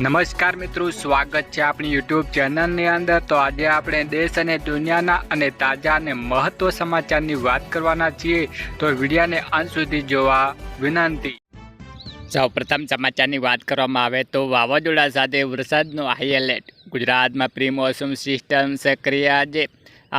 નમસ્કાર મિત્રો, સ્વાગત છે આપણી યુટ્યુબ ચેનલની અંદર। તો આજે આપણે દેશ અને દુનિયાના અને તાજા અને મહત્વ સમાચારની વાત કરવાના છીએ, તો વિડીયોને અંત સુધી જોવા વિનંતી। સૌપ્રથમ સમાચારની વાત કરવામાં આવે તો વાવાઝોડા સાથે વરસાદનો હાઈ એલર્ટ। ગુજરાતમાં પ્રી મોન્સૂન સિસ્ટમ સક્રિય। આજે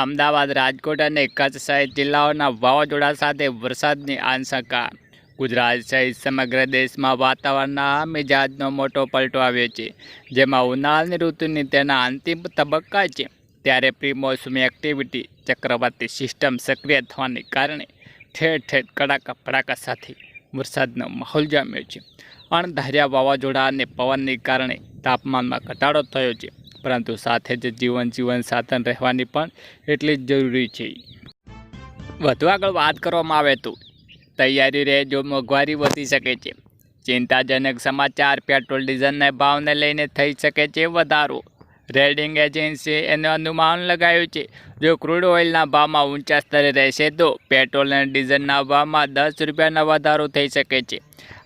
અમદાવાદ, રાજકોટ અને કચ્છ સહિત જિલ્લાઓના વાવાઝોડા સાથે વરસાદની આશંકા। ગુજરાત સહિત સમગ્ર દેશમાં વાતાવરણના મિજાજનો મોટો પલટો આવ્યો છે, જેમાં ઉનાળાની ઋતુની તેના અંતિમ તબક્કા છે, ત્યારે પ્રી મોન્સૂન એક્ટિવિટી ચક્રવાતી સિસ્ટમ સક્રિય થવાને કારણે ઠેર ઠેર કડાકા ભડાકા સાથે વરસાદનો માહોલ જામ્યો છે। અણધાર્યા વાવાઝોડા અને પવનને કારણે તાપમાનમાં ઘટાડો થયો છે, પરંતુ સાથે જ જીવન સાધન રહેવાની પણ એટલી જ જરૂરી છે। વધુ આગળ વાત કરવામાં આવે તો તૈયારી રહે, જો મોંઘવારી વધી શકે છે। ચિંતાજનક સમાચાર, પેટ્રોલ ડીઝલના ભાવને લઈને થઈ શકે છે વધારો। રેટિંગ એજન્સીએ એનું અનુમાન લગાવ્યું છે, જો ક્રૂડ ઓઇલના ભાવમાં ઊંચા સ્તરે રહેશે તો પેટ્રોલ અને ડીઝલના ભાવમાં 10 રૂપિયાનો વધારો થઈ શકે છે।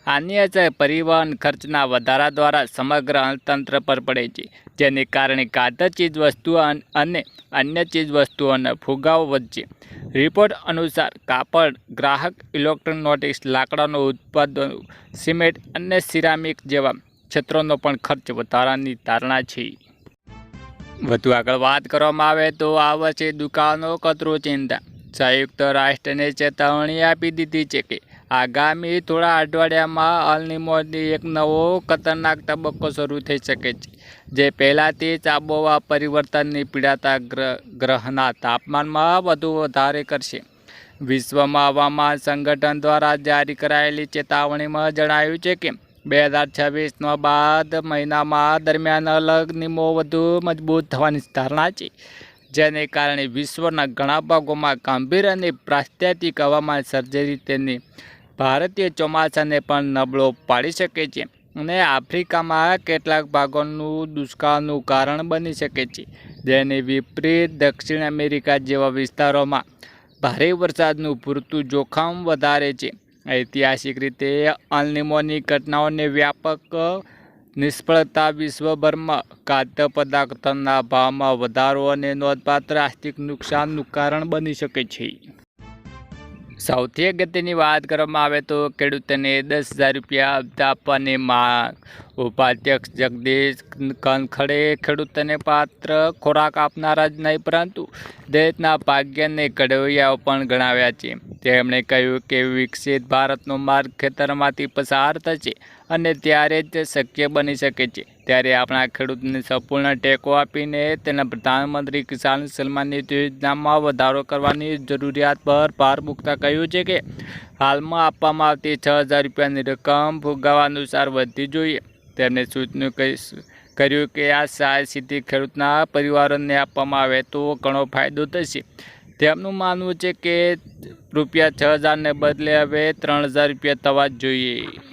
આની અસર પરિવહન ખર્ચના વધારા દ્વારા સમગ્ર અર્થતંત્ર પર પડે છે, જેને કારણે ખાદ્ય ચીજવસ્તુઓ અને અન્ય ચીજવસ્તુઓનો ફુગાવો વધશે। રિપોર્ટ અનુસાર કાપડ, ગ્રાહક ઇલેક્ટ્રોનિક્સ, લાકડાનું ઉત્પાદન, સિમેન્ટ અને સિરામિક જેવા ક્ષેત્રોનો પણ ખર્ચ વધારાની ધારણા છે। વધુ આગળ વાત કરવામાં આવે તો આ વર્ષે દુકાળનો ખતરો, ચિંતા। સંયુક્ત રાષ્ટ્રને ચેતવણી આપી દીધી છે કે આગામી થોડા અઠવાડિયામાં અલ નિનોનો એક નવો ખતરનાક તબક્કો શરૂ થઈ શકે છે, જે પહેલાંથી જ આબોહવા પરિવર્તનની પીડાતા ગ્રહના તાપમાનમાં વધુ વધારે કરશે। વિશ્વમાં હવામાન સંગઠન દ્વારા જારી કરાયેલી ચેતવણીમાં જણાવ્યું છે કે 2026 બાદ મહિનામાં દરમિયાન અલ નિનો વધુ મજબૂત થવાની ધારણા છે, જેને કારણે વિશ્વના ઘણા ભાગોમાં ગંભીર અને પ્રાકૃતિક હવામાન સર્જાઈ તેની ભારતીય ચોમાસાને પણ નબળો પાડી શકે છે અને આફ્રિકામાં કેટલાક ભાગોનું દુષ્કાળનું કારણ બની શકે છે। જેને વિપરીત દક્ષિણ અમેરિકા જેવા વિસ્તારોમાં ભારે વરસાદનું પૂરતું જોખમ વધારે છે। ઐતિહાસિક રીતે અલ નિનોની ઘટનાઓને વ્યાપક નિષ્ફળતા વિશ્વભરમાં ખાદ્ય પદાર્થોના ભાવમાં વધારો અને નોંધપાત્ર આર્થિક નુકસાનનું કારણ બની શકે છે। સૌથી અગત્યની વાત કરવામાં આવે તો ખેડૂતોને 10,000 રૂપિયા હપ્તા આપવાની માંગ। ઉપાધ્યક્ષ જગદીશ કનખડે ખેડૂતોને પાત્ર ખોરાક આપનારા જ નહીં, પરંતુ દેશના ભાગ્યને ઘડવૈયાઓ પણ ગણાવ્યા છે। તેમણે કહ્યું કે વિકસિત ભારતનો માર્ગ ખેતરમાંથી પસાર થશે અને ત્યારે જ શક્ય બની શકે છે, ત્યારે આપણા ખેડૂતોને સંપૂર્ણ ટેકો આપીને તેના પ્રધાનમંત્રી કિસાન સન્માન નિધિ યોજનામાં વધારો કરવાની જરૂરિયાત પર ભાર મૂકતા કહ્યું છે કે હાલમાં આપવામાં આવતી 6,000 રૂપિયાની રકમ ફુગાવા અનુસાર વધવી જોઈએ। તેમણે સૂચન કર્યું કે આ સહાય સીધી ખેડૂતના પરિવારોને આપવામાં આવે તો ઘણો ફાયદો થશે। તેમનું માનવું છે કે ₹6,000ને બદલે હવે 3,000 રૂપિયા થવા જોઈએ।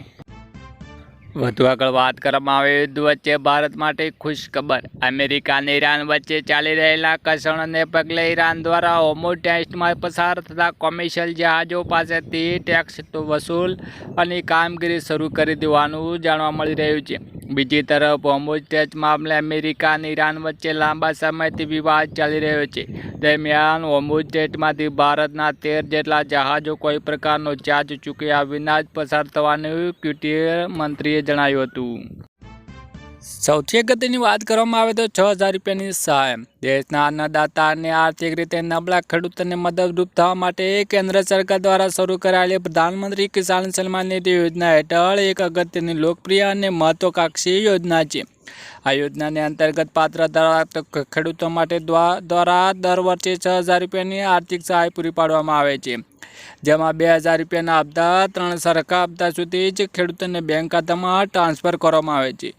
વધુ આગળ વાત કરવામાં આવે, યુદ્ધ વચ્ચે ભારત માટે ખુશખબર। અમેરિકા અને ઈરાન વચ્ચે ચાલી રહેલા ઘર્ષણોને પગલે ઈરાન દ્વારા હોર્મુઝ સ્ટ્રેઇટમાં પસાર થતા કોમર્શિયલ જહાજો પાસેથી ટેક્સ વસૂલવાની કામગીરી શરૂ કરી દેવાનું જાણવા મળી રહ્યું છે। બીજી તરફ હોર્મુઝ સ્ટ્રેઇટ મામલે અમેરિકા અને ઈરાન વચ્ચે લાંબા સમયથી વિવાદ ચાલી રહ્યો છે। દરમિયાન હોર્મુઝ સ્ટ્રેઇટમાંથી ભારતના 13 જેટલા જહાજો કોઈ પ્રકારનો ચાર્જ ચૂક્યા વિના જ પસાર થવાનું પેટ્રોલિયમ મંત્રીએ જણાવ્યું હતું। સૌથી અગત્યની વાત કરવામાં આવે તો 6,000 રૂપિયાની સહાય। દેશના અન્નદાતા અને આર્થિક રીતે નબળા ખેડૂતોને મદદરૂપ થવા માટે કેન્દ્ર સરકાર દ્વારા શરૂ કરાયેલી પ્રધાનમંત્રી કિસાન સન્માન નિધિ યોજના હેઠળ એક અગત્યની, લોકપ્રિય અને મહત્વાકાંક્ષી યોજના છે। આ યોજનાને અંતર્ગત પાત્ર ધરાવતા ખેડૂતો માટે દ્વારા દર વર્ષે 6,000 રૂપિયાની આર્થિક સહાય પૂરી પાડવામાં આવે છે, જેમાં 2,000 રૂપિયાના હપ્તા 3 સરખા હપ્તા સુધી જ ખેડૂતોને બેંક ખાતામાં ટ્રાન્સફર કરવામાં આવે છે।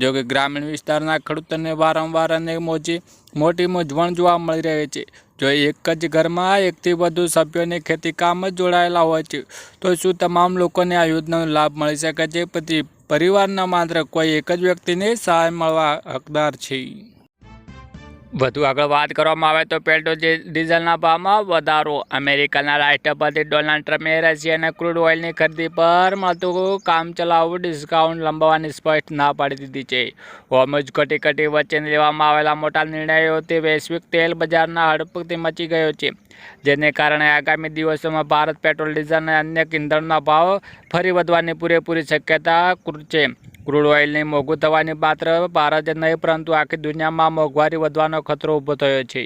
જોકે ગ્રામીણ વિસ્તારના ખેડૂતોને વારંવાર અને મોટી મૂંઝવણ જોવા મળી રહી છે। જો એક જ ઘરમાં એકથી વધુ સભ્યોને ખેતીકામમાં જોડાયેલા હોય છે, તો શું તમામ લોકોને આ યોજનાનો લાભ મળી શકે છે? પછી પરિવારના માત્ર કોઈ એક જ વ્યક્તિને સહાય મળવા હકદાર છે? વધુ આગળ વાત કરવામાં આવે તો પેટ્રોલ ડીઝલના ભાવમાં વધારો. અમેરિકાના રાષ્ટ્રપતિ ડોનાલ્ડ ટ્રમ્પે રશિયાના ક્રૂડ ઓઇલની ખરીદી પર મળતું કામચલાઉ ડિસ્કાઉન્ટ લંબાવવાની સ્પષ્ટ ના પાડી દીધી છે. હોર્મુઝ કટોકટી વચ્ચે લેવામાં આવેલા મોટા નિર્ણયોથી વૈશ્વિક તેલ બજારમાં હડપતિ મચી ગયો છે, જેને કારણે આગામી દિવસોમાં ભારત પેટ્રોલ, ડીઝલ અને અન્ય ઇંધણના ભાવ ફરી વધવાની પૂરેપૂરી શક્યતા છે. ક્રૂડ ઓઇલની મોંઘું થવાની માત્ર ભારત જ નહીં પરંતુ આખી દુનિયામાં મોંઘવારી વધવાનો ખતરો ઊભો થયો છે.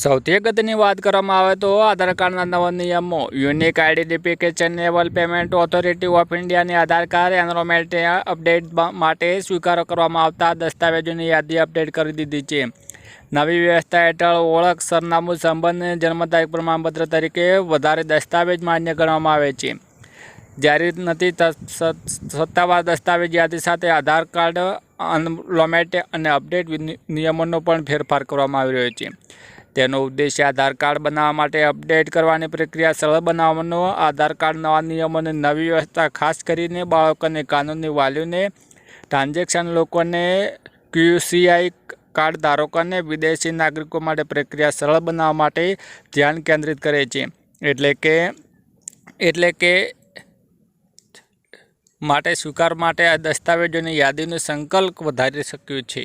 સૌથી અગત્યની વાત કરવામાં આવે તો આધાર કાર્ડના નવા નિયમો. Unique identification level payment authority of ઇન્ડિયાની આધાર કાર્ડ એનરોલમેન્ટ અપડેટ માટે સ્વીકાર કરવામાં આવતા દસ્તાવેજોની યાદી અપડેટ કરી દીધી છે. નવી વ્યવસ્થા હેઠળ ઓળખ, સરનામું, સંબંધ, જન્મ તારીખ પ્રમાણપત્ર તરીકે વધારે દસ્તાવેજ માન્ય ગણવામાં આવે છે. જારી નથી સત્તાવાર દસ્તાવેજ યાદી સાથે આધાર કાર્ડ એનરોલમેન્ટ અને અપડેટ નિયમોનો પણ ફેરફાર કરવામાં આવી રહ્યો છે. તેનો ઉદ્દેશ્ય આધાર કાર્ડ બનાવવા માટે અપડેટ કરવાની પ્રક્રિયા સરળ બનાવવાનો. આધાર કાર્ડ નવા નિયમોની નવી વ્યવસ્થા ખાસ કરીને બાળકોને, કાનૂની વાલીઓને, ટ્રાન્ઝેક્શન લોકોને, QCI કાર્ડ ધારકોને વિદેશી નાગરિકો માટે પ્રક્રિયા સરળ બનાવવા માટે ધ્યાન કેન્દ્રિત કરે છે. એટલે કે માટે સ્વીકાર માટે આ દસ્તાવેજોની યાદીનો સંકલ્પ વધારી શક્યું છે.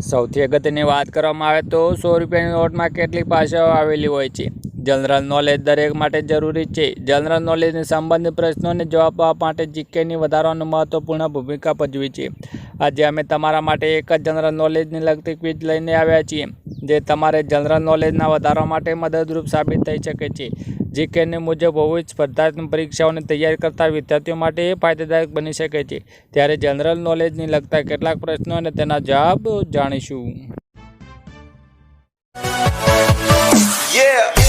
સૌથી અગત્યની વાત કરવામાં આવે તો 100 રૂપિયાની નોટમાં કેટલીક ભાષાઓ આવેલી હોય છે. જનરલ નોલેજ દરેક માટે જરૂરી છે. જનરલ નોલેજને સંબંધિત પ્રશ્નોને જવાબ આપવા માટે જીકેની વધારવાની મહત્વપૂર્ણ ભૂમિકા ભજવી છે. આજે અમે તમારા માટે એક જ જનરલ નોલેજને લગતી ક્વિઝ લઈને આવ્યા છીએ, જે તમારે જનરલ નોલેજના વધારવા માટે મદદરૂપ સાબિત થઈ શકે છે. જીકેની મુજબ વિવિધ સ્પર્ધાત્મક પરીક્ષાઓની તૈયારી કરતા વિદ્યાર્થીઓ માટે ફાયદાદાયક બની શકે છે. ત્યારે જનરલ નોલેજને લગતા કેટલાક પ્રશ્નો અને તેના જવાબ જાણીશું. Yeah.